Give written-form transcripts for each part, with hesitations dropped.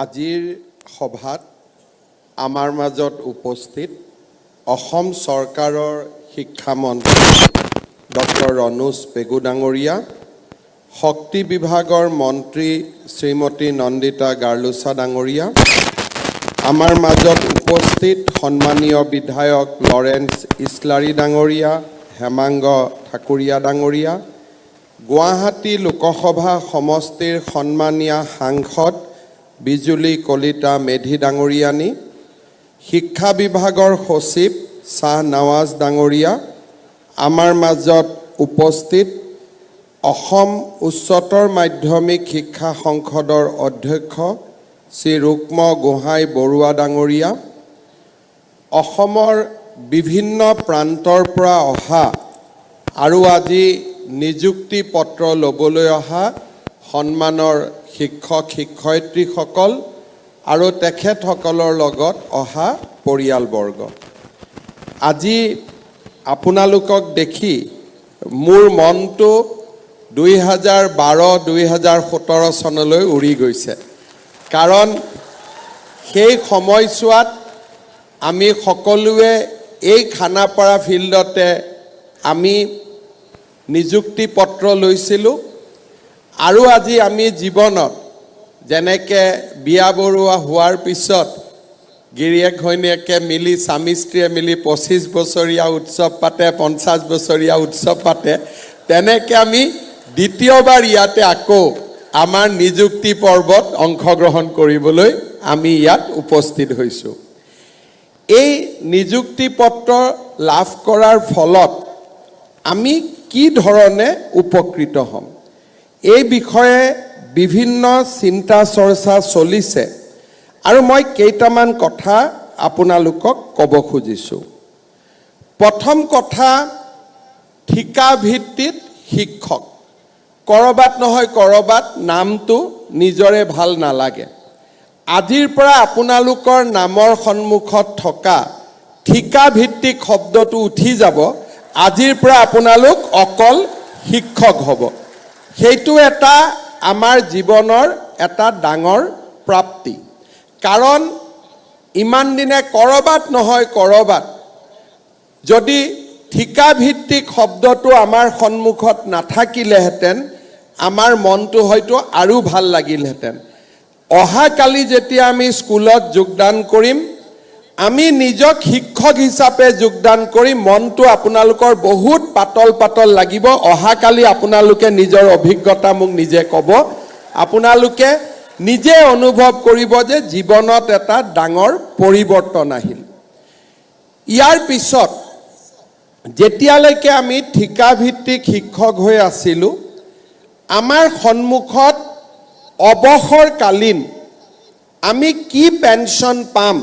আজিৰ সভাত আমাৰ মাজত উপস্থিত অসম চৰকাৰৰ শিক্ষামন্ত্ৰী ডক্টৰ ৰণোজ পেগু ডাঙৰীয়া, শক্তি বিভাগৰ মন্ত্ৰী শ্ৰীমতী নন্দিতা গাৰ্লুছা ডাঙৰীয়া, আমাৰ মাজত উপস্থিত সন্মানীয় বিধায়ক লৰেন্স ইছলাৰী ডাঙৰীয়া, হেমাংগ ঠাকুৰীয়া ডাঙৰীয়া, গুৱাহাটী লোকসভা সমষ্টিৰ সন্মানীয় সাংসদ বিজুলী কলিতা মেধি ডাঙৰীয়ানী, শিক্ষা বিভাগৰ সচিব শাহ নৱাজ ডাঙৰীয়া, আমাৰ মাজত উপস্থিত অসম উচ্চতৰ মাধ্যমিক শিক্ষা সংসদৰ অধ্যক্ষ শ্ৰী ৰুক্ম গোহাঁই বৰুৱা ডাঙৰীয়া, অসমৰ বিভিন্ন প্ৰান্তৰ পৰা অহা আৰু আজি নিযুক্তি পত্ৰ ল'বলৈ অহা সন্মানৰ শিক্ষক শিক্ষয়িত্ৰীসকল আৰু তেখেতসকলৰ লগত অহা পৰিয়ালবৰ্গ, আজি আপোনালোকক দেখি মোৰ মনটো 2012-2017 চনলৈ উৰি গৈছে। কাৰণ সেই সময়ছোৱাত আমি সকলোৱে এই খানাপাৰা ফিল্ডতে আমি নিযুক্তি পত্ৰ লৈছিলোঁ আৰু আজি আমি জীৱনত যেনেকৈ বিয়া বৰুৱা হোৱাৰ পিছত গিৰিয়েক ঘৈণীয়েকে মিলি স্বামী স্ত্ৰীয়ে মিলি 25 বছৰীয়া উৎসৱ পাতে, 50 বছৰীয়া উৎসৱ পাতে, তেনেকৈ আমি দ্বিতীয়বাৰ ইয়াতে আকৌ আমাৰ নিযুক্তি পৰ্বত অংশগ্ৰহণ কৰিবলৈ আমি ইয়াত উপস্থিত হৈছোঁ। এই নিযুক্তি পত্ৰ লাভ কৰাৰ ফলত আমি কি ধৰণে উপকৃত হ'ম, এই বিষয়ে বিভিন্ন চিন্তা চৰ্চা চলিছে আৰু মই কেইটামান কথা আপোনালোকক ক'ব খুজিছোঁ। প্ৰথম কথা, ঠিকা ভিত্তিত শিক্ষক। ক'ৰবাত নহয় ক'ৰবাত নামটো নিজৰে ভাল নালাগে। আজিৰ পৰা আপোনালোকৰ নামৰ সন্মুখত থকা ঠিকা ভিত্তিক শব্দটো উঠি যাব। আজিৰ পৰা আপোনালোক অকল শিক্ষক হ'ব। সেইটো এটা আমাৰ জীৱনৰ এটা ডাঙৰ প্ৰাপ্তি। কাৰণ ইমান দিনে ক'ৰবাত নহয় ক'ৰবাত যদি ঠিকা ভিত্তিক শব্দটো আমাৰ সন্মুখত নাথাকিলেহেঁতেন আমাৰ মনটো হয়তো আৰু ভাল লাগিলহেঁতেন। অহাকালি যেতিয়া আমি স্কুলত যোগদান কৰিম, আমি নিজক শিক্ষক হিচাপে যোগদান কৰি মনটো আপোনালোকৰ বহুত পাতল পাতল লাগিব। অহাকালি আপোনালোকে নিজৰ অভিজ্ঞতা মোক নিজে ক'ব, আপোনালোকে নিজে অনুভৱ কৰিব যে জীৱনত এটা ডাঙৰ পৰিৱৰ্তন আহিল। ইয়াৰ পিছত যেতিয়ালৈকে আমি ঠিকাভিত্তিক শিক্ষক হৈ আছিলোঁ, আমাৰ সন্মুখত অৱসৰকালীন আমি কি পেঞ্চন পাম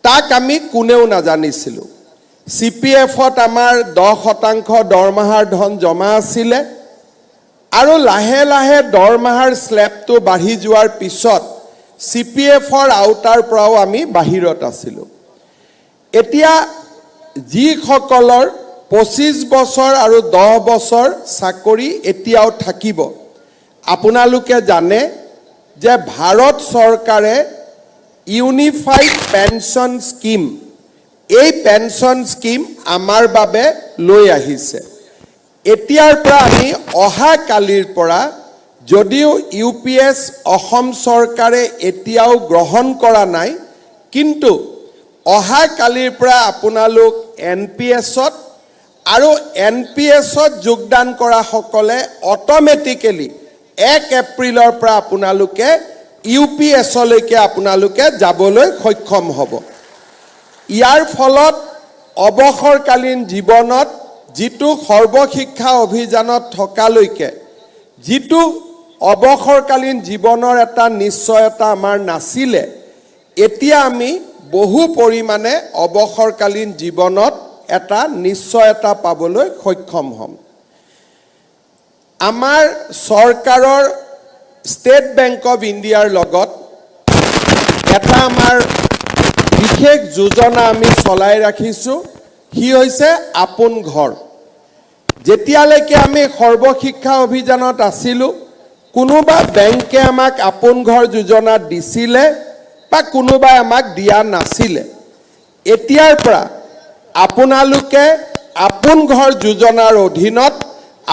তাক আমি কোনেও নাজানিছিলোঁ। CPF-ত আমাৰ 10% দৰমহাৰ ধন জমা আছিলে আৰু লাহে লাহে দৰমহাৰ স্লেবটো বাঢ়ি যোৱাৰ পিছত CPF-ৰ আওতাৰ পৰাও আমি বাহিৰত আছিলোঁ। এতিয়া যিসকলৰ 25 বছৰ আৰু 10 বছৰ চাকৰি এতিয়াও থাকিব, আপোনালোকে জানে যে ভাৰত চৰকাৰে ইউনিফাইড পেঞ্চন স্কিম, এই পেঞ্চন স্কিম আমাৰ বাবে লৈ আহিছে। এতিয়াৰ পৰা আমি অহাকালিৰ পৰা যদিও UPS অসম চৰকাৰে এতিয়াও গ্ৰহণ কৰা নাই, কিন্তু অহাকালিৰ পৰা আপোনালোক NPS-ত আৰু NPS-ত যোগদান কৰা সকলে অট'মেটিকেলি 1 এপ্ৰিলৰ পৰা আপোনালোকে UPS-লৈকে আপোনালোকে যাবলৈ সক্ষম হ'ব। ইয়াৰ ফলত অৱসৰকালীন জীৱনত যিটো সৰ্বশিক্ষা অভিযানত থকালৈকে যিটো অৱসৰকালীন জীৱনৰ এটা নিশ্চয়তা আমাৰ নাছিলে, এতিয়া আমি বহু পৰিমাণে অৱসৰকালীন জীৱনত এটা নিশ্চয়তা পাবলৈ সক্ষম হ'ম। আমাৰ চৰকাৰৰ ষ্টেট বেংক অফ ইণ্ডিয়াৰ লগত এটা আমাৰ বিশেষ যোজনা আমি চলাই ৰাখিছোঁ, সি হৈছে আপোন ঘৰ। যেতিয়ালৈকে আমি সৰ্বশিক্ষা অভিযানত আছিলোঁ, কোনোবা বেংকে আমাক আপোন ঘৰ যোজনা দিছিলে বা কোনোবাই আমাক দিয়া নাছিলে এতিয়াৰ পৰা আপোনালোকে আপোন ঘৰ যোজনাৰ অধীনত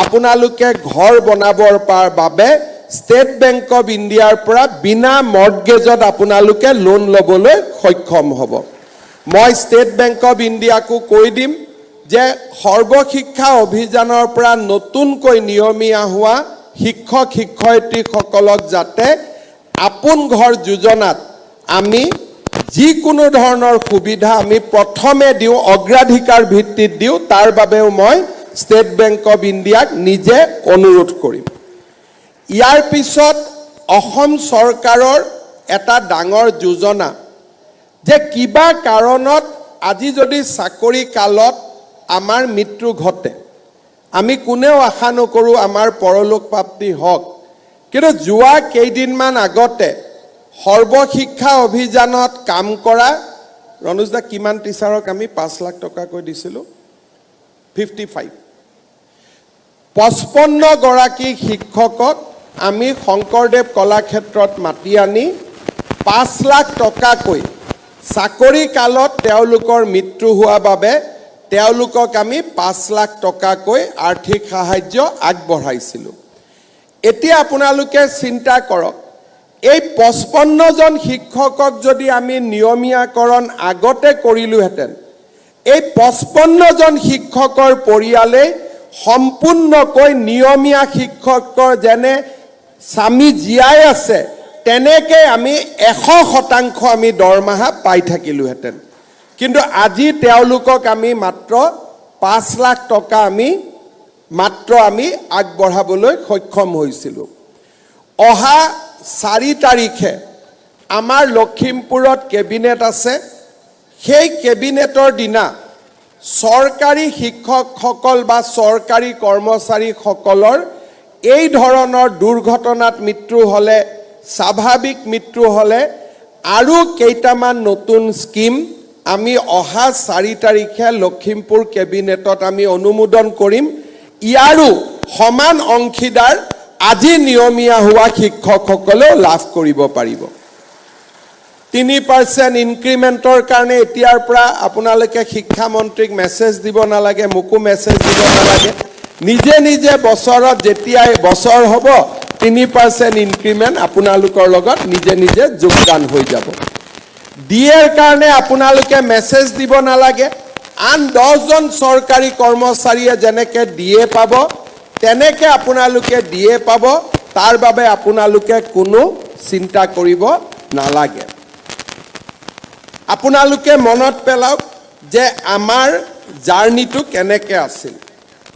আপোনালোকে ঘৰ বনাবৰ বাবে ষ্টেট বেংক অফ ইণ্ডিয়াৰ পৰা বিনা মৰ্টগেজত আপোনালোকে লোন ল'বলৈ সক্ষম হ'ব মই ষ্টেট বেংক অফ ইণ্ডিয়াকো কৈ দিম যে সৰ্বশিক্ষা অভিযানৰ পৰা নতুনকৈ নিয়মীয়া হোৱা শিক্ষক শিক্ষয়িত্ৰীসকলক যাতে আপোন ঘৰ যোজনাত আমি যিকোনো ধৰণৰ সুবিধা আমি প্ৰথমে দিওঁ অগ্ৰাধিকাৰ ভিত্তিত দিওঁ তাৰ বাবেও মই ষ্টেট বেংক অফ ইণ্ডিয়াক নিজে অনুৰোধ কৰিম ইয়াৰ পিছত অসম চৰকাৰৰ এটা ডাঙৰ যোজনা যে কিবা কাৰণত আজি যদি চাকৰি কালত আমাৰ মৃত্যু ঘটে আমি কোনেও আশা নকৰোঁ আমাৰ পৰলোক প্ৰাপ্তি হওক কিন্তু যোৱা কেইদিনমান আগতে সৰ্বশিক্ষা অভিযানত কাম কৰা ৰনোজ দা কিমান টিচাৰক আমি 5 লাখ টকাকৈ দিছিলোঁ 55 55 গৰাকী শিক্ষকক আমি শংকৰদেৱ কলাক্ষেত্ৰত মাতি আনি 5 লাখ টকাকৈ চাকৰি কালত তেওঁলোকৰ মৃত্যু হোৱা বাবে তেওঁলোকক আমি 5 লাখ টকাকৈ আৰ্থিক সাহায্য আগবঢ়াইছিলোঁ এতিয়া আপোনালোকে চিন্তা কৰক এই 55 জন শিক্ষকক যদি আমি নিয়মীয়াকৰণ আগতে কৰিলোহেঁতেন এই 55 জন শিক্ষকৰ পৰিয়ালে সম্পূৰ্ণকৈ নিয়মীয়া শিক্ষকৰ যেনে স্বামী জীয়াই আছে তেনেকৈ আমি 100% আমি দৰমহা পাই থাকিলোহেঁতেন কিন্তু আজি তেওঁলোকক আমি মাত্ৰ 5 লাখ টকা আমি আগবঢ়াবলৈ সক্ষম হৈছিলোঁ অহা 4 তাৰিখে আমাৰ লখিমপুৰত কেবিনেট আছে সেই কেবিনেটৰ দিনা চৰকাৰী শিক্ষকসকল বা চৰকাৰী কৰ্মচাৰীসকলৰ এই ধৰণৰ দুৰ্ঘটনাত মৃত্যু হ'লে স্বাভাৱিক মৃত্যু হ'লে আৰু কেইটামান নতুন স্কিম আমি অহা 4 তাৰিখে লখিমপুৰ কেবিনেটত আমি অনুমোদন কৰিম ইয়াৰো সমান অংশীদাৰ আজি নিয়মীয়া হোৱা শিক্ষকসকলেও লাভ কৰিব পাৰিব 3% ইনক্ৰিমেণ্টৰ কাৰণে এতিয়াৰ পৰা আপোনালোকে শিক্ষা মন্ত্ৰীক মেছেজ দিব নালাগে মোকো মেছেজ দিব নালাগে নিজে নিজে বছৰত যেতিয়াই বছৰ হ'ব 3% ইনক্ৰিমেণ্ট আপোনালোকৰ লগত নিজে নিজে যোগদান হৈ যাব ডিএৰ কাৰণে আপোনালোকে মেছেজ দিব নালাগে আন 10 জন চৰকাৰী কৰ্মচাৰীয়ে যেনেকৈ ডিএ পাব তেনেকৈ আপোনালোকে ডিএ পাব তাৰ বাবে আপোনালোকে কোনো চিন্তা কৰিব নালাগে আপোনালোকে মনত পেলাওক যে আমাৰ জাৰ্নিটো কেনেকৈ আছিল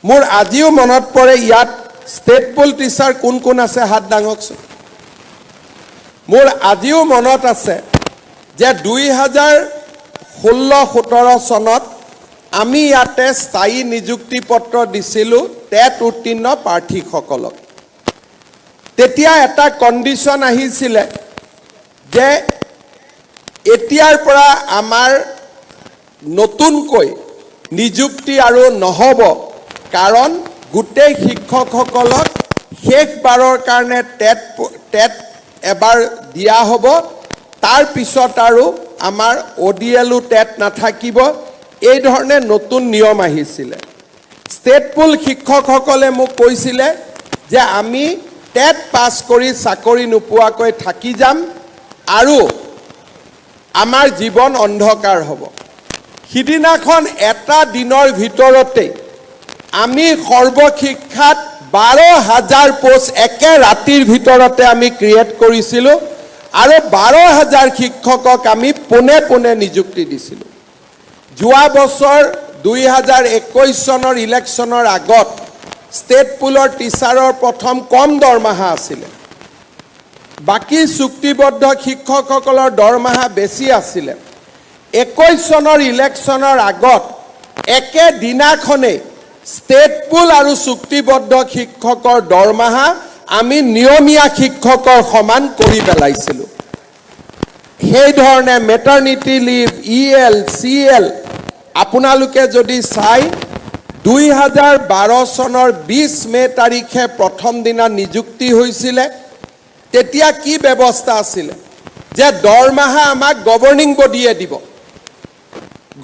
মোৰ আজিও মনত পৰে ইয়াত ষ্টেট পুল টিচাৰ কোন কোন আছে হাত দাঙকচোন মোৰ আজিও মনত আছে যে 2016-17 চনত আমি ইয়াতে স্থায়ী নিযুক্তি পত্ৰ দিছিলোঁ টেট উত্তীৰ্ণ প্ৰাৰ্থীসকলক তেতিয়া এটা কণ্ডিশ্যন আহিছিলে যে এতিয়াৰ পৰা আমাৰ নতুনকৈ নিযুক্তি আৰু নহ'ব কাৰণ গোটেই শিক্ষকসকলক শেষবাৰৰ কাৰণে টেট এবাৰ দিয়া হ'ব তাৰ পিছত আৰু আমাৰ ODLও টেট নাথাকিব এই ধৰণে নতুন নিয়ম আহিছিলে ষ্টেট পুল শিক্ষকসকলে মোক কৈছিলে যে আমি টেট পাছ কৰি চাকৰি নোপোৱাকৈ থাকি যাম আৰু আমাৰ জীৱন অন্ধকাৰ হ'ব সিদিনাখন এটা দিনৰ ভিতৰতে আমি সৰ্বশিক্ষাত 12,000 পোষ্ট একে ৰাতিৰ ভিতৰতে আমি ক্ৰিয়েট কৰিছিলোঁ আৰু 12,000 শিক্ষকক আমি পোনে পোনে নিযুক্তি দিছিলোঁ যোৱা বছৰ 2021 চনৰ ইলেকশ্যনৰ আগত ষ্টেট পুলৰ টিচাৰৰ প্ৰথম কম দৰমহা আছিলে বাকি চুক্তিবদ্ধ শিক্ষকসকলৰ দৰমহা বেছি আছিলে 21 চনৰ ইলেকশ্যনৰ আগত একে দিনাখনে ষ্টেট পুল আৰু চুক্তিবদ্ধ শিক্ষকৰ দৰমহা আমি নিয়মীয়া শিক্ষকৰ সমান কৰি পেলাইছিলোঁ সেই ধৰণে মেটাৰনিটি লিভ EL CL আপোনালোকে যদি চাই 2012 চনৰ 20 মে তাৰিখে প্ৰথম দিনা নিযুক্তি হৈছিলে তেতিয়া কি ব্যৱস্থা আছিলে যে দৰমাহা আমাক গভৰ্নিং বডিয়ে দিব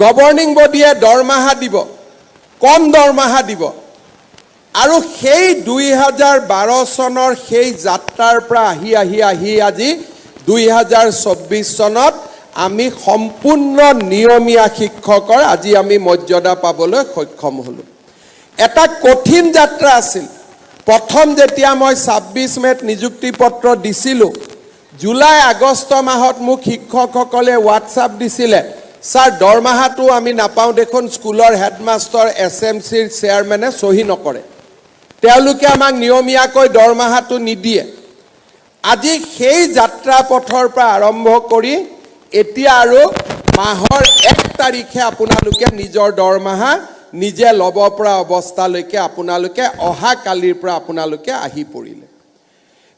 গভৰ্নিং বডিয়ে দৰমাহা দিব কম দৰমাহা দিব আৰু সেই 2012 চনৰ সেই যাত্ৰাৰ পৰা আহি আজি 2024 চনত আমি সম্পূৰ্ণ নিয়মীয়া শিক্ষকৰ আজি আমি মৰ্যাদা পাবলৈ সক্ষম হলো এটা কঠিন যাত্ৰা আছিল প্ৰথম যেতিয়া মই 26 মেত নিযুক্তি পত্ৰ দিছিলো জুলাই আগষ্ট মাহত মোক শিক্ষকসকলে হোৱাটছআপ দিছিলে স্যাৰ দৰমাহাটো আমি নাপাওঁ দেখোন স্কুলৰ হেডমাষ্টাৰ এছএমচিৰ চেয়াৰমেনে সহি নকৰে তেওঁলোকে আমাক নিয়মীয়াকৈ দৰমাহাটো নিদিয়ে আজি সেই যাত্ৰা পথৰ পৰা আৰম্ভ কৰি এতিয়া আৰু মাহৰ 1 তাৰিখে আপোনালোকে নিজৰ দৰমাহা নিজে লব পৰা অৱস্থালৈকে আপোনালোকে অহা কালিৰ পৰা আপোনালোকে আহি পৰিলে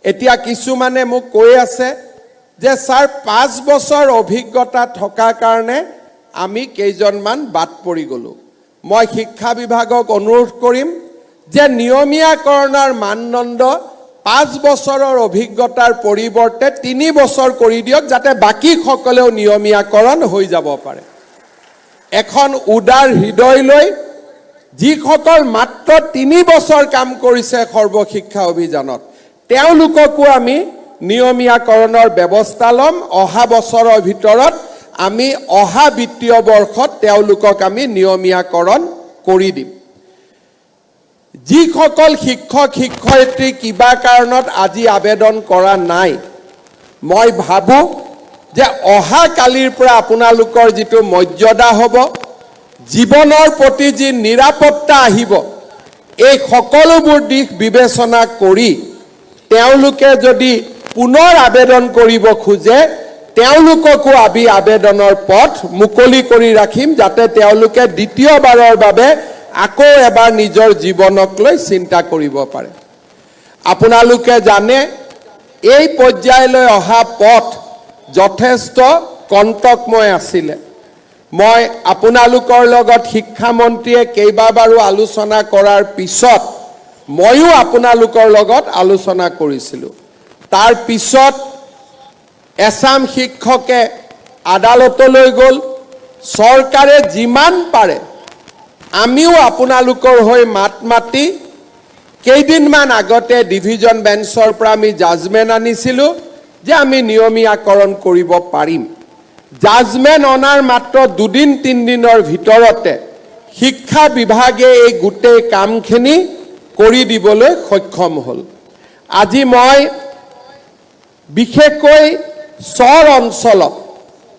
এতিয়া কিছুমানে মোক কৈ আছে যে স্যাৰ 5 বছৰ অভিজ্ঞতা থকাৰ কাৰণে আমি কেইজনমান বাদ পৰি গলো মই শিক্ষা বিভাগক অনুৰোধ কৰিম যে নিয়মীয়াকৰণৰ মানদণ্ড 5 বছৰৰ অভিজ্ঞতাৰ পৰিৱৰ্তে 3 বছৰ কৰি দিয়ক যাতে বাকি সকলেও নিয়মীয়াকৰণ হৈ যাব পাৰে এখন উদাৰ হৃদয় লৈ যিসকল মাত্ৰ 3 বছৰ কাম কৰিছে সৰ্বশিক্ষা অভিযানত তেওঁলোককো আমি নিয়মীয়াকৰণৰ ব্যৱস্থা লম অহা বছৰৰ ভিতৰত আমি অহা বিত্তীয় বৰ্ষত তেওঁলোকক আমি নিয়মীয়াকৰণ কৰি দিম যিসকল শিক্ষক শিক্ষয়িত্ৰী কিবা কাৰণত আজি আবেদন কৰা নাই মই ভাবো যে অহা কালিৰ পৰা আপোনালোকৰ যিটো মৰ্যাদা হ'ব জীৱনৰ প্ৰতি যি নিৰাপত্তা আহিব এই সকলোবোৰ দিশ বিবেচনা কৰি তেওঁলোকে যদি পুনৰ আবেদন কৰিব খোজে তেওঁলোককো আমি আবেদনৰ পথ মুকলি কৰি ৰাখিম যাতে তেওঁলোকে দ্বিতীয়বাৰৰ বাবে আকৌ এবাৰ নিজৰ জীৱনক লৈ চিন্তা কৰিব পাৰে আপোনালোকে জানে এই পৰ্যায়লৈ অহা পথ যথেষ্ট কণ্টকময় আছিল মই আপোনালোকৰ লগত শিক্ষা মন্ত্ৰীয়ে কেইবাবাৰো আলোচনা কৰাৰ পিছত ময়ো আপোনালোকৰ লগত আলোচনা কৰিছিলো তাৰ পিছত এছাম শিক্ষকে আদালতলৈ গ'ল চৰকাৰে যিমান পাৰে আমিও আপোনালোকৰ হৈ মাত মাতি কেইদিনমান আগতে ডিভিজন বেঞ্চৰ পৰা আমি জাজমেন্ট আনিছিলো যে আমি নিয়মীয়াকৰণ কৰিব পাৰিম জাজমেন্ট অনাৰ মাত্ৰ 2-3 দিনৰ ভিতৰতে শিক্ষা বিভাগে এই গোটেই কামখিনি কৰি দিবলৈ সক্ষম হ'ল আজি মই বিশেষকৈ চৰ অঞ্চলত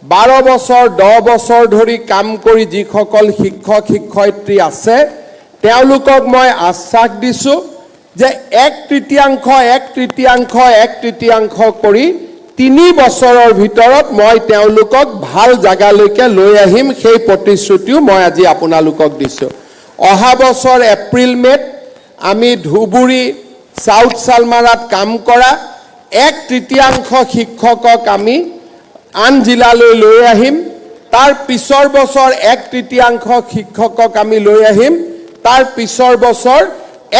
12 বছৰ 10 বছৰ ধৰি কাম কৰি যিসকল শিক্ষক শিক্ষয়িত্ৰী আছে তেওঁলোকক মই আশ্বাস দিছো যে 1/3 কৰি 3 বছৰৰ ভিতৰত মই তেওঁলোকক ভাল জাগালৈকে লৈ আহিম সেই প্ৰতিশ্ৰুতিও মই আজি আপোনালোকক দিছো অহা বছৰ এপ্ৰিল মেত আমি ধুবুৰী সাউথ সালমাৰাত কাম কৰা 1/3 শিক্ষকক আমি আন জিলালৈ লৈ আহিম তাৰ পিছৰ বছৰ 1/3 শিক্ষকক আমি লৈ আহিম তাৰ পিছৰ বছৰ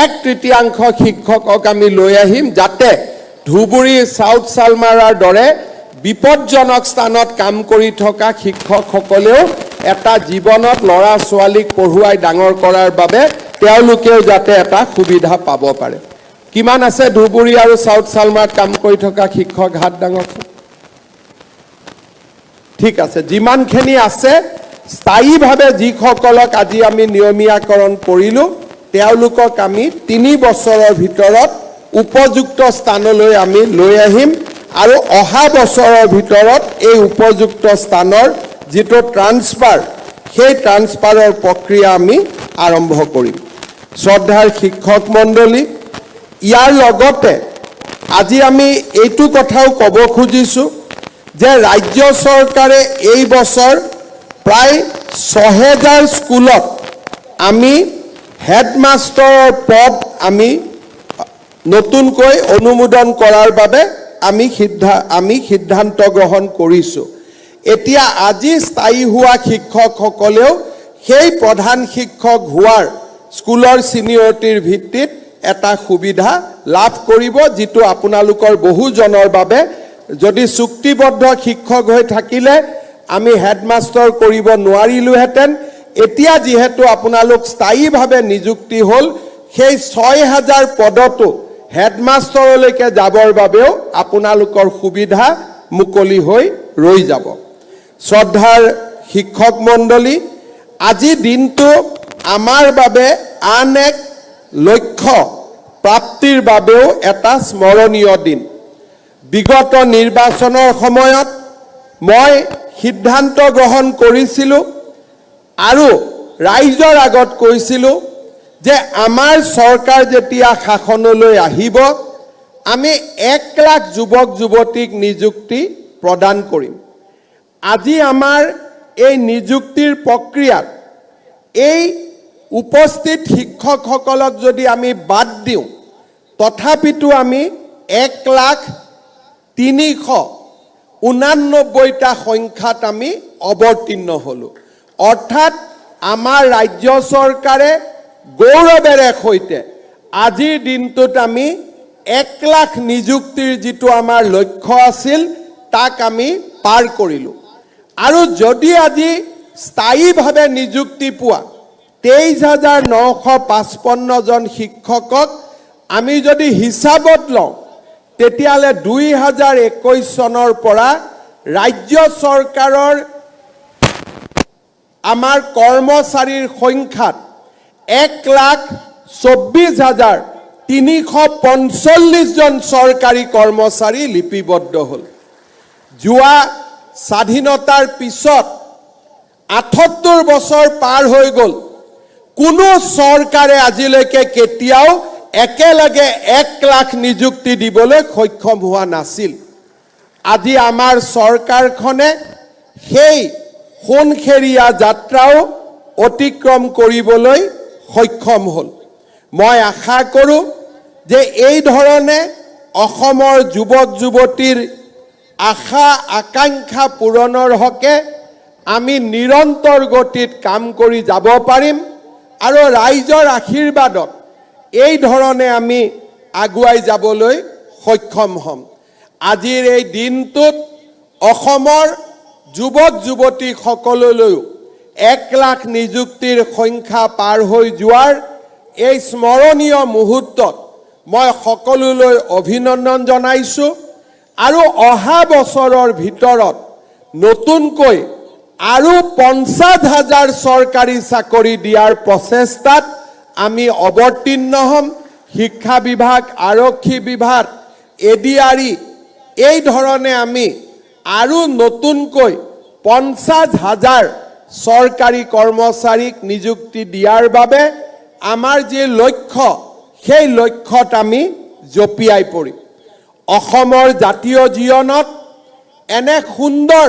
1/3 শিক্ষকক আমি লৈ আহিম যাতে ধুবুৰী সাউথ সালমাৰাৰ দৰে বিপদজনক স্থানত কাম কৰি থকা শিক্ষকসকলেও এটা জীৱনত লৰা ছোৱালীক পঢ়ুৱাই ডাঙৰ কৰাৰ বাবে তেওঁলোকেও যাতে এটা সুবিধা পাব পাৰে কিমান আছে ধুবুৰী আৰু সাউথ সালমাৰাত কাম কৰি থকা শিক্ষক হাত ডাঙৰ ঠিক আছে যিমানখিনি আছে স্থায়ীভাৱে যিসকলক আজি আমি নিয়মীয়াকৰণ কৰিলো তেওঁলোকক আমি 3 বছৰৰ ভিতৰত উপযুক্ত স্থানলৈ আমি লৈ আহিম আৰু অহা বছৰৰ ভিতৰত এই উপযুক্ত স্থানৰ যেটো ট্ৰান্সফাৰ সেই ট্ৰান্সফাৰৰ প্ৰক্ৰিয়া আমি আৰম্ভ কৰিম শ্ৰদ্ধাৰ শিক্ষক মণ্ডলী ইয়াৰ লগতে আজি আমি এইটো কথাও ক'ব খুজিছো যে ৰাজ্য চৰকাৰে এই বছৰ প্ৰায় 6000 স্কুলত আমি হেডমাষ্টাৰৰ পদ আমি নতুনকৈ অনুমোদন কৰাৰ বাবে আমি সিদ্ধান্ত গ্ৰহণ কৰিছো এতিয়া আজি স্থায়ী হোৱা শিক্ষকসকলেও সেই প্ৰধান শিক্ষক হোৱাৰ স্কুলৰ চিনিয়ৰিটিৰ ভিত্তিত এটা সুবিধা লাভ কৰিব, যিটো আপোনালোকৰ বহুজনৰ বাবে যদি চুক্তিবদ্ধ শিক্ষক হৈ থাকিলে আমি হেডমাষ্টাৰ কৰিব নোৱাৰিলোহেঁতেন। এতিয়া যিহেতু আপোনালোক স্থায়ীভাৱে নিযুক্তি হ'ল, সেই ৬,০০০ পদতো হেডমাষ্টাৰলৈকে যাবৰ বাবেও আপোনালোকৰ সুবিধা মুকলি হৈ ৰৈ যাব। শ্ৰদ্ধাৰ শিক্ষক মণ্ডলী, আজি দিনটো আমাৰ বাবে আন এক লক্ষ্য প্ৰাপ্তিৰ বাবেও এটা স্মৰণীয় দিন। বিগত নিৰ্বাচনৰ সময়ত মই সিদ্ধান্ত গ্ৰহণ কৰিছিলোঁ আৰু ৰাইজৰ আগত কৈছিলোঁ যে আমাৰ চৰকাৰ যেতিয়া শাসনলৈ আহিব, আমি ১ লাখ যুৱক যুৱতীক নিযুক্তি প্ৰদান কৰিম। আজি আমাৰ এই নিযুক্তিৰ প্ৰক্ৰিয়াত এই উপস্থিত শিক্ষকসকলক যদি আমি বাদ দিওঁ, তথাপিতো আমি ১,৩৯৯টা সংখ্যাত আমি অৱতীৰ্ণ হ'লোঁ। অৰ্থাৎ আমাৰ ৰাজ্য চৰকাৰে গৌৰৱেৰে সৈতে আজিৰ দিনটোত আমি ১ লাখ নিযুক্তিৰ যিটো আমাৰ লক্ষ্য আছিল, তাক আমি পাৰ কৰিলোঁ। আৰু যদি আজি স্থায়ীভাৱে নিযুক্তি পোৱা ২৩,৯৫৫জন শিক্ষকক আমি যদি হিচাপত লওঁ, তেতিয়াহ'লে ২০২১ চনৰ পৰা ৰাজ্য চৰকাৰৰ আমাৰ কৰ্মচাৰীৰ সংখ্যাত ১,২৪,৩৪৫ জন চৰকাৰী কৰ্মচাৰী লিপিবদ্ধ হ'ল। যোৱা স্বাধীনতাৰ পিছত ৭৮ বছৰ পাৰ হৈ গ'ল, কোনো চৰকাৰে আজিলৈকে কেতিয়াও একেলগে ১ লাখ নিযুক্তি দিবলৈ সক্ষম হোৱা নাছিল। আজি আমাৰ চৰকাৰখনে সেই সোণখেৰীয়া যাত্ৰাও অতিক্ৰম কৰিবলৈ সক্ষম হ'ল। মই আশা কৰোঁ যে এই ধৰণে অসমৰ যুৱক যুৱতীৰ আশা আকাংক্ষা পূৰণৰ হকে আমি নিৰন্তৰ গতিত কাম কৰি যাব পাৰিম আৰু ৰাইজৰ আশীৰ্বাদত এই ধৰণে আমি আগুৱাই যাবলৈ সক্ষম হ'ম। আজিৰ এই দিনটোত অসমৰ যুৱক যুৱতীসকললৈও ১ লাখ নিযুক্তিৰ সংখ্যা পাৰ হৈ যোৱাৰ এই স্মৰণীয় মুহূৰ্তত মই সকলোলৈ অভিনন্দন জনাইছোঁ আৰু অহা বছৰৰ ভিতৰত নতুনকৈ আৰু ৫০,০০০ চৰকাৰী চাকৰি দিয়াৰ প্ৰচেষ্টাত আমি অৱতীৰ্ণ হ'ম। শিক্ষা বিভাগ, আৰক্ষী বিভাগ, ADRE এই ধৰণে আমি আৰু নতুনকৈ ৫০,০০০ চৰকাৰী কৰ্মচাৰীক নিযুক্তি দিয়াৰ বাবে আমাৰ যি লক্ষ্য, সেই লক্ষ্যত আমি জঁপিয়াই পৰিম। অসমৰ জাতীয় জীৱনত এনে সুন্দৰ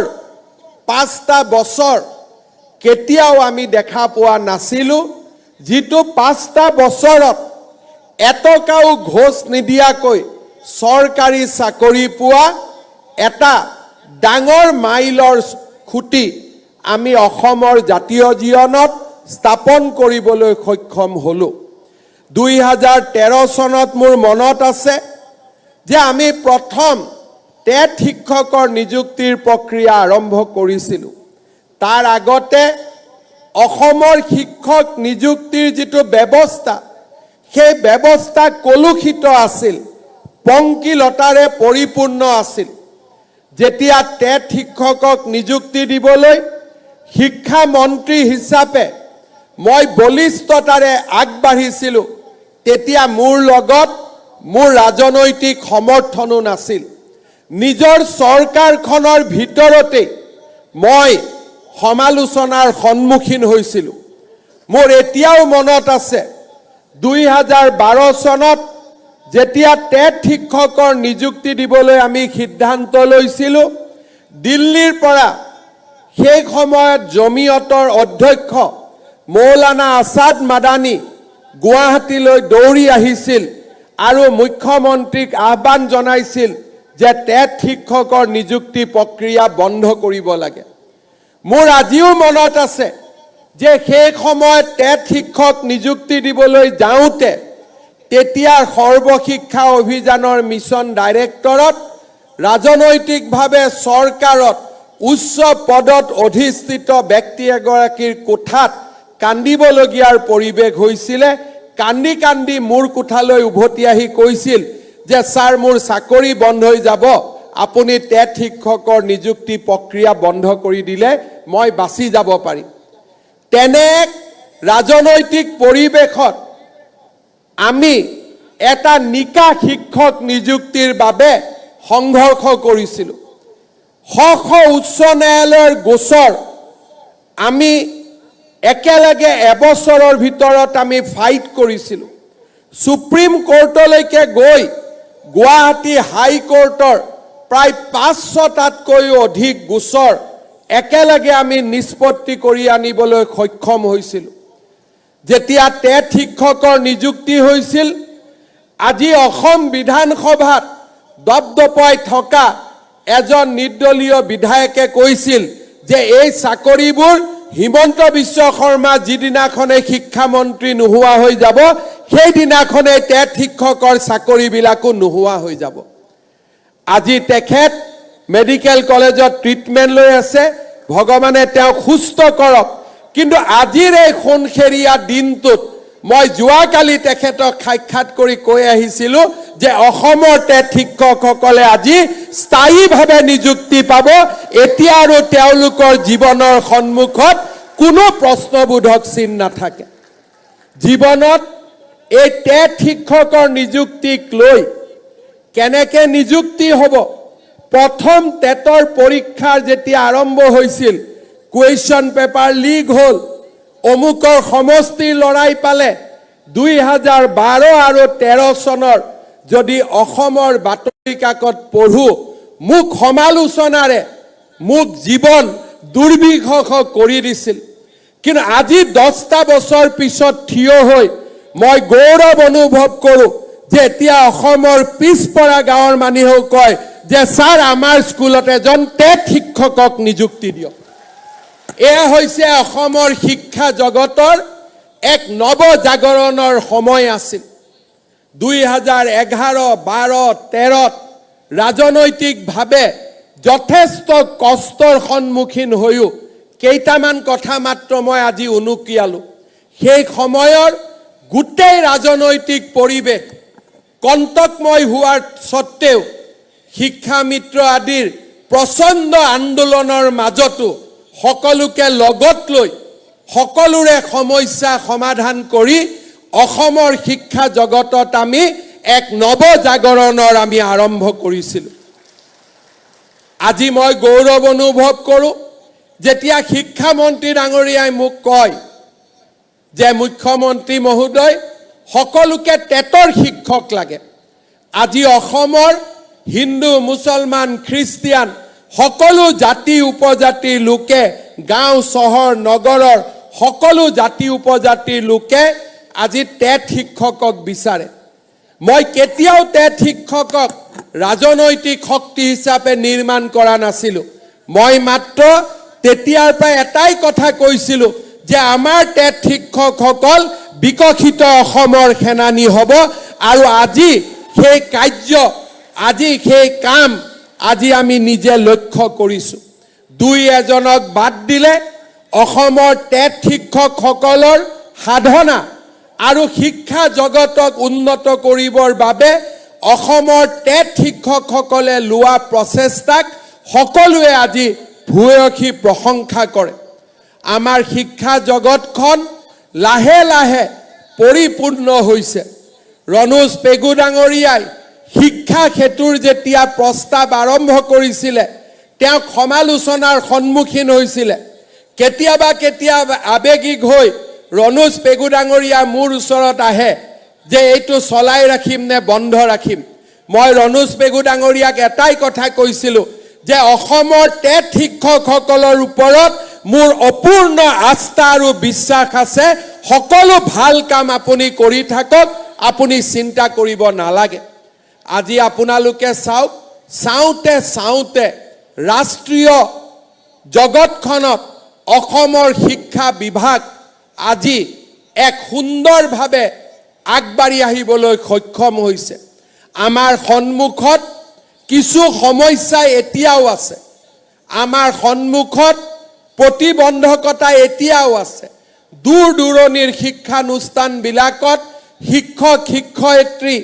৫টা বছৰ কেতিয়াও আমি দেখা পোৱা নাছিলোঁ, যিটো ৫টা বছৰত এটকাও ঘোষ নিদিয়াকৈ চৰকাৰী চাকৰি পোৱা এটা ডাঙৰ মাইলৰ খুঁটি আমি অসমৰ জাতীয় জীৱনত স্থাপন কৰিবলৈ সক্ষম হ'লোঁ। ২০১৩ চনত মোৰ মনত আছে যে আমি প্ৰথম টেট শিক্ষকৰ নিযুক্তিৰ প্ৰক্ৰিয়া আৰম্ভ কৰিছিলোঁ। তাৰ আগতে অসমৰ শিক্ষক নিযুক্তিৰ যিটো ব্যৱস্থা, সেই ব্যৱস্থা কলুষিত আছিল, পংকিলতাৰে পৰিপূৰ্ণ আছিল। যেতিয়া টেট শিক্ষকক নিযুক্তি দিবলৈ শিক্ষা মন্ত্ৰী হিচাপে মই বলিষ্ঠতাৰে আগবাঢ়িছিলোঁ, তেতিয়া মোৰ লগত মোৰ ৰাজনৈতিক সমৰ্থনো নাছিল। নিজৰ চৰকাৰখনৰ ভিতৰতে মই সমালোচনাৰ সন্মুখীন হৈছিলোঁ। মোৰ এতিয়াও মনত আছে ২০১২ চনত যেতিয়া টেট শিক্ষকৰ নিযুক্তি দিবলৈ আমি সিদ্ধান্ত লৈছিলোঁ, দিল্লীৰ পৰা সেই সময়ত জমিয়তৰ অধ্যক্ষ মৌলানা আছাদ মাদানী গুৱাহাটীলৈ দৌৰি আহিছিল আৰু মুখ্যমন্ত্ৰীক আহ্বান জনাইছিল যে টেট শিক্ষকৰ নিযুক্তি প্ৰক্ৰিয়া বন্ধ কৰিব লাগে। মোৰ আজিও মনত আছে যে সেই সময়ত টেট শিক্ষক নিযুক্তি দিবলৈ যাওঁতে তেতিয়াৰ সৰ্বশিক্ষা অভিযানৰ মিছন ডাইৰেক্টৰত ৰাজনৈতিকভাৱে চৰকাৰত উচ্চ পদত অধিষ্ঠিত ব্যক্তি এগৰাকীৰ কোঠাত কান্দিবলগীয়াৰ পৰিৱেশ হৈছিলে। কান্দি কান্দি মোৰ কোঠালৈ উভতি আহি কৈছিল যে ছাৰ মোৰ চাকৰি বন্ধ হৈ যাব, আপুনি টেট শিক্ষকৰ নিযুক্তি প্ৰক্ৰিয়া বন্ধ কৰি দিলে মই বাচি যাব পাৰিম। তেনে ৰাজনৈতিক পৰিৱেশত আমি এটা নিকা শিক্ষক নিযুক্তিৰ বাবে সংঘৰ্ষ কৰিছিলোঁ। শ উচ্চ ন্যায়ালয়ৰ গোচৰ আমি একেলগে এবছৰৰ ভিতৰত আমি ফাইট কৰিছিলোঁ। সুপ্ৰিম কোৰ্টলৈকে গৈ গুৱাহাটী হাইকোৰ্টৰ প্ৰায় 500টাতকৈও অধিক গোচৰ একেলগে আমি নিষ্পত্তি কৰি আনিবলৈ সক্ষম হৈছিলোঁ। যেতিয়া টেট শিক্ষকৰ নিযুক্তি হৈছিল, আজি অসম বিধানসভাত দপদপাই থকা এজন নিৰ্দলীয় বিধায়কে কৈছিল যে এই চাকৰিবোৰ হিমন্ত বিশ্ব শৰ্মা যিদিনাখনে শিক্ষামন্ত্ৰী নোহোৱা হৈ যাব সেইদিনাখনে টেট শিক্ষকৰ চাকৰিবিলাকো নোহোৱা হৈ যাব। আজি তেখেত মেডিকেল কলেজত ট্ৰিটমেণ্ট লৈ আছে, ভগৱানে তেওঁক সুস্থ কৰক। কিন্তু আজিৰ এই সোণখেৰীয়া দিনটোত মই যোৱাকালি তেখেতক সাক্ষাৎ কৰি কৈ আহিছিলোঁ যে অসমৰ টেট শিক্ষকসকলে আজি স্থায়ীভাৱে নিযুক্তি পাব। এতিয়া আৰু তেওঁলোকৰ জীৱনৰ সন্মুখত কোনো প্ৰশ্নবোধক চিন নাথাকে। জীৱনত এই টেট শিক্ষকৰ নিযুক্তিক লৈ কেনেকে নিযুক্তি হ'ব? প্ৰথম টেটৰ পৰীক্ষাৰ যেতিয়া আৰম্ভ হৈছিল, কুৱেশ্যন পেপাৰ লিক হ'ল, অমুকৰ সমষ্টিৰ লৰাই পালে। 2012 আৰু 13 চনৰ যদি অসমৰ বাতৰি কাকত পঢ়ো, মোক সমালোচনাৰে মোক জীৱন দুৰ্বিষহ কৰি দিছিল। কিন্তু আজি 10টা বছৰ পিছত থিয় হৈ মই গৌৰৱ অনুভৱ কৰোঁ যে এতিয়া অসমৰ পিছপৰা গাঁৱৰ মানুহেও কয় যে ছাৰ আমাৰ স্কুলত এজন টেট শিক্ষকক নিযুক্তি দিয়ক। এয়া হৈছে অসমৰ শিক্ষা জগতৰ এক নৱজাগৰণৰ সময় আছিল। 2011, 12, 13ত ৰাজনৈতিকভাৱে যথেষ্ট কষ্টৰ সন্মুখীন হৈও কেইটামান কথা মাত্ৰ মই আজি উনুকিয়ালোঁ। সেই সময়ৰ গোটেই ৰাজনৈতিক পৰিৱেশ কণ্টকময় হোৱাৰ স্বত্তেও শিক্ষা মিত্ৰ আদিৰ প্ৰচণ্ড আন্দোলনৰ মাজতো সকলোকে লগত লৈ সকলোৰে সমস্যা সমাধান কৰি অসমৰ শিক্ষা জগতত আমি এক নৱজাগৰণৰ আমি আৰম্ভ কৰিছিলোঁ। আজি মই গৌৰৱ অনুভৱ কৰোঁ যেতিয়া শিক্ষামন্ত্ৰী ডাঙৰীয়াই মোক কয় যে মুখ্যমন্ত্ৰী মহোদয় সকলোকে টেটৰ শিক্ষক লাগে। আজি অসমৰ হিন্দু, মুছলমান, খ্ৰীষ্টিয়ান সকলো জাতি উপজাতিৰ লোকে, গাঁও চহৰ নগৰৰ সকলো জাতি উপজাতিৰ লোকে আজি টেট শিক্ষকক বিচাৰে। মই কেতিয়াও টেট শিক্ষকক ৰাজনৈতিক শক্তি হিচাপে নিৰ্মাণ কৰা নাছিলোঁ। মই মাত্ৰ তেতিয়াৰ পৰা এটাই কথা কৈছিলোঁ যে আমাৰ টেট শিক্ষকসকল বিকশিত অসমৰ সেনানী হ'ব। আৰু আজি সেই কাৰ্য, আজি সেই কাম আজি আমি নিজে লক্ষ্য কৰিছোঁ। 2-এজনক বাদ দিলে অসমৰ টেট শিক্ষকসকলৰ সাধনা আৰু শিক্ষা জগতক উন্নত কৰিবৰ বাবে অসমৰ টেট শিক্ষকসকলে লোৱা প্ৰচেষ্টাক সকলোৱে আজি ভূয়সী প্ৰশংসা কৰে। আমাৰ শিক্ষা জগতখন লাহে লাহে পৰিপূৰ্ণ হৈছে। ৰণোজ পেগু ডাঙৰীয়াই শিক্ষা সেতুৰ যেতিয়া প্ৰস্তাৱ আৰম্ভ কৰিছিলে তেওঁক সমালোচনাৰ সন্মুখীন হৈছিলে। কেতিয়াবা কেতিয়াবা আৱেগিক হৈ ৰণোজ পেগু ডাঙৰীয়া মোৰ ওচৰত আহে যে এইটো চলাই ৰাখিম নে বন্ধ ৰাখিম। মই ৰণোজ পেগু ডাঙৰীয়াক এটাই কথা কৈছিলোঁ যে অসমৰ টেট শিক্ষকসকলৰ ওপৰত মোৰ অপূৰ্ণ আস্থা আৰু বিশ্বাস আছে। সকলো ভাল কাম আপুনি কৰি থাকক, আপুনি চিন্তা কৰিব নালাগে। আজি আপোনালোকে চাওক, চাওঁতে চাওঁতে ৰাষ্ট্ৰীয় জগতখনত অসমৰ শিক্ষা বিভাগ আজি এক সুন্দৰভাৱে আগবাঢ়ি আহিবলৈ সক্ষম হৈছে আমাৰ সন্মুখত কিছু সমস্যা এতিয়াও আছে আমাৰ সন্মুখত প্ৰতিবন্ধকতা এতিয়াও আছে দূৰ দূৰণিৰ শিক্ষানুষ্ঠানবিলাকত শিক্ষক শিক্ষয়িত্ৰী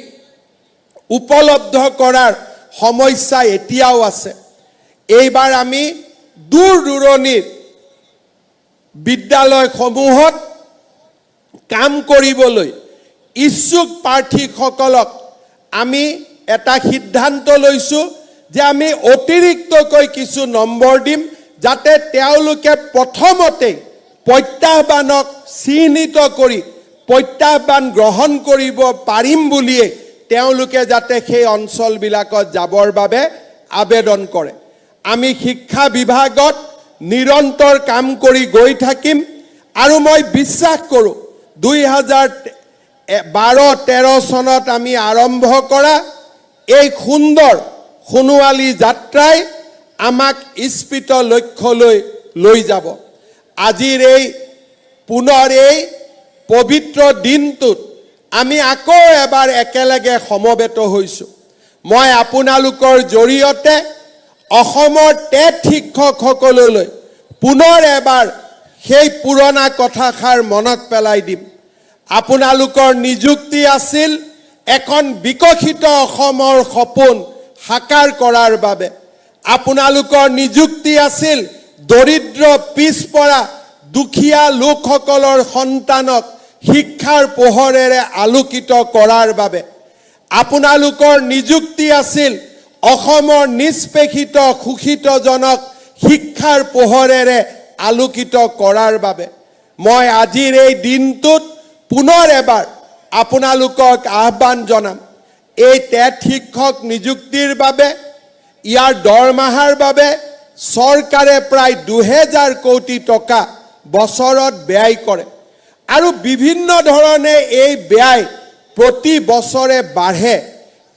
উপলব্ধ কৰাৰ সমস্যা এতিয়াও আছে এইবাৰ আমি দূৰ দূৰণিৰ বিদ্যালয়সমূহত কাম কৰিবলৈ ইচ্ছুক প্ৰাৰ্থীসকলক আমি এটা সিদ্ধান্ত লৈছো যে আমি অতিৰিক্তকৈ কিছু নম্বৰ দিম যাতে তেওঁলোকে প্ৰথমতে প্ৰত্যাহ্বানক চিহ্নিত কৰি প্ৰত্যাহ্বান গ্ৰহণ কৰিব পাৰিম বুলিয়ে তেওঁলোকে যাতে সেই অঞ্চলবিলাকত যাবৰ বাবে আবেদন কৰে আমি শিক্ষা বিভাগত নিৰন্তৰ কাম কৰি গৈ থাকিম আৰু মই বিশ্বাস কৰোঁ 2012-13 চনত আমি আৰম্ভ কৰা এই সুন্দৰ সোণোৱালী যাত্ৰাই আমাক ইস্পিত লক্ষ্যলৈ লৈ যাব আজিৰ এই পুনৰ এই পবিত্ৰ দিনটোত আমি আকৌ এবাৰ একেলগে সমবেত হৈছোঁ মই আপোনালোকৰ জৰিয়তে অসমৰ টেট শিক্ষকসকললৈ পুনৰ এবাৰ সেই পুৰণা কথাষাৰ মনত পেলাই দিম আপোনালোকৰ নিযুক্তি আছিল এখন বিকশিত অসমৰ সপোন সাকাৰ কৰাৰ বাবে আপোনালোকৰ নিযুক্তি আছিল দৰিদ্ৰ পিছপৰা দুখীয়া লোকসকলৰ সন্তানক শিক্ষাৰ পোহৰেৰে আলোকিত কৰাৰ বাবে আপোনালোকৰ নিযুক্তি আছিল অসমৰ নিষ্পেষিত শোষিতজনক শিক্ষাৰ পোহৰেৰে আলোকিত কৰাৰ বাবে মই আজিৰ এই দিনটোত পুনৰ এবাৰ আপোনালোকক আহ্বান জনাম এই টেট শিক্ষক নিযুক্তিৰ বাবে ইয়াৰ দৰমহাৰ বাবে চৰকাৰে প্ৰায় 2000 কোটি টকা বছৰত ব্যয় কৰে আৰু বিভিন্ন ধৰণে এই ব্যয় প্ৰতি বছৰে বাঢ়ে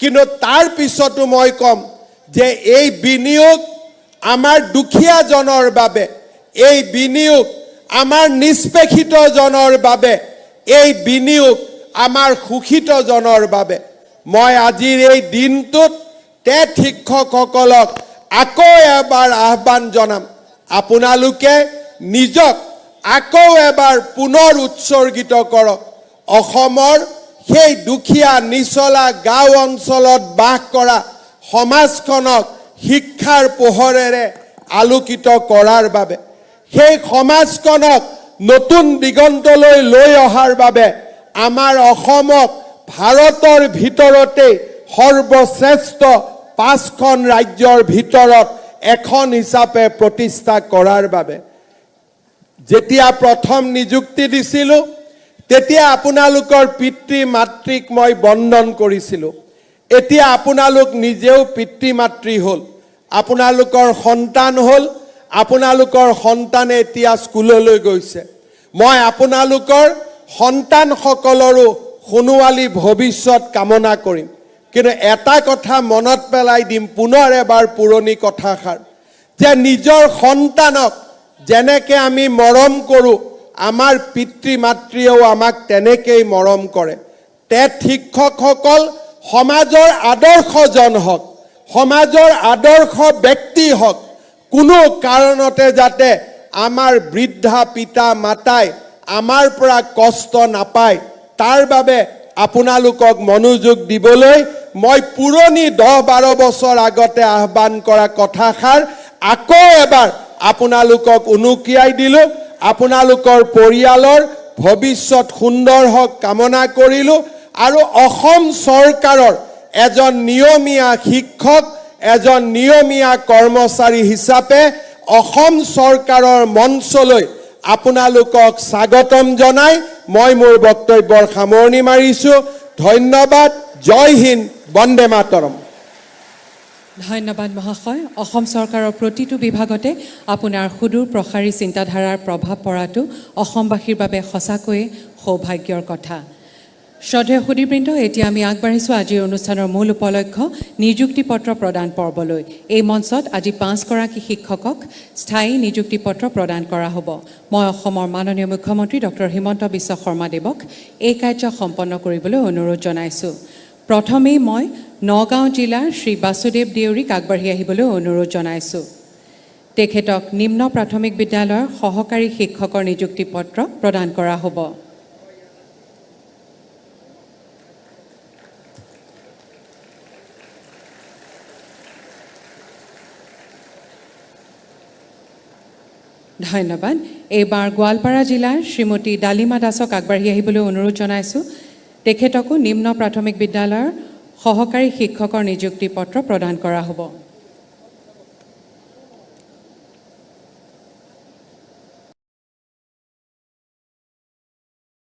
কিন্তু তাৰ পিছতো মই কম যে এই বিনিয়োগ আমাৰ দুখীয়াজনৰ বাবে এই বিনিয়োগ আমাৰ নিষ্পেষিতজনৰ বাবে এই বিনিয়োগ আমাৰ শোষিতজনৰ বাবে মই আজিৰ এই দিনটোত টেট শিক্ষকসকলক আকৌ এবাৰ আহ্বান জনাম আপোনালোকে নিজক আকৌ এবাৰ পুনৰ উৎসৰ্গিত কৰক অসমৰ সেই দুখীয়া নিচলা গাঁও অঞ্চলত বাস কৰা সমাজখনক শিক্ষাৰ পোহৰেৰে আলোকিত কৰাৰ বাবে সেই সমাজখনক নতুন দিগন্তলৈ লৈ অহাৰ বাবে আমাৰ অসমক ভাৰতৰ ভিতৰতে সৰ্বশ্ৰেষ্ঠ 5খন ৰাজ্যৰ ভিতৰত এখন হিচাপে প্ৰতিষ্ঠা কৰাৰ বাবে যেতিয়া প্ৰথম নিযুক্তি দিছিলোঁ তেতিয়া আপোনালোকৰ পিতৃ মাতৃক মই বন্দন কৰিছিলোঁ এতিয়া আপোনালোক নিজেও পিতৃ মাতৃ হ'ল আপোনালোকৰ সন্তান হ'ল আপোনালোকৰ সন্তানে এতিয়া স্কুললৈ গৈছে মই আপোনালোকৰ সন্তানসকলৰো সোণোৱালী ভৱিষ্যত কামনা কৰিম কিন্তু এটা কথা মনত পেলাই দিম পুনৰ এবাৰ পুৰণি কথাষাৰ যে নিজৰ সন্তানক যেনেকৈ আমি মৰম কৰোঁ আমাৰ পিতৃ মাতৃয়েও আমাক তেনেকেই মৰম কৰে টেট শিক্ষকসকল সমাজৰ আদৰ্শজন হওক সমাজৰ আদৰ্শ ব্যক্তি হওক কোনো কাৰণতে যাতে আমাৰ বৃদ্ধা পিতা মাতাই আমাৰ পৰা কষ্ট নাপায় তাৰ বাবে আপোনালোকক মনোযোগ দিবলৈ মই পুৰণি 10-12 বছৰ আগতে আহ্বান কৰা কথাষাৰ আকৌ এবাৰ আপোনালোকক উনুকিয়াই দিলোঁ আপোনালোকৰ পৰিয়ালৰ ভৱিষ্যত সুন্দৰ হওক কামনা কৰিলোঁ আৰু অসম চৰকাৰৰ এজন নিয়মীয়া শিক্ষক এজন নিয়মীয়া কৰ্মচাৰী হিচাপে অসম চৰকাৰৰ মঞ্চলৈ আপোনালোকক স্বাগতম জনাই মই মোৰ বক্তব্যৰ সামৰণি মাৰিছোঁ ধন্যবাদ জয় হিন্দ বন্দে মাতৰম ধন্যবাদ মহাশয় অসম চৰকাৰৰ প্ৰতিটো বিভাগতে আপোনাৰ সুদূৰ প্ৰসাৰী চিন্তাধাৰাৰ প্ৰভাৱ পৰাটো অসমবাসীৰ বাবে সঁচাকৈয়ে সৌভাগ্যৰ কথা শ্ৰদ্ধেয় সুধীবৃন্দ, এতিয়া আমি আগবাঢ়িছোঁ আজিৰ অনুষ্ঠানৰ মূল উপলক্ষ্য নিযুক্তি পত্ৰ প্ৰদান পৰ্বলৈ। এই মঞ্চত আজি 5গৰাকী শিক্ষকক স্থায়ী নিযুক্তি পত্ৰ প্ৰদান কৰা হ'ব। মই অসমৰ মাননীয় মুখ্যমন্ত্ৰী ডক্টৰ হিমন্ত বিশ্ব শৰ্মাদেৱক এই কাৰ্য সম্পন্ন কৰিবলৈ অনুৰোধ জনাইছোঁ। প্ৰথমেই মই নগাঁও জিলাৰ শ্ৰী বাসুদেৱ দেউৰীক আগবাঢ়ি আহিবলৈ অনুৰোধ জনাইছোঁ। তেখেতক নিম্ন প্ৰাথমিক বিদ্যালয়ৰ সহকাৰী শিক্ষকৰ নিযুক্তি পত্ৰ প্ৰদান কৰা হ'ব। ধন্যবাদ। এইবাৰ গোৱালপাৰা জিলাৰ শ্ৰীমতী ডালিমা দাসক আগবাঢ়ি আহিবলৈ অনুৰোধ জনাইছোঁ। তেখেতকো নিম্ন প্ৰাথমিক বিদ্যালয়ৰ সহকাৰী শিক্ষকৰ নিযুক্তি পত্ৰ প্ৰদান কৰা হ'ব।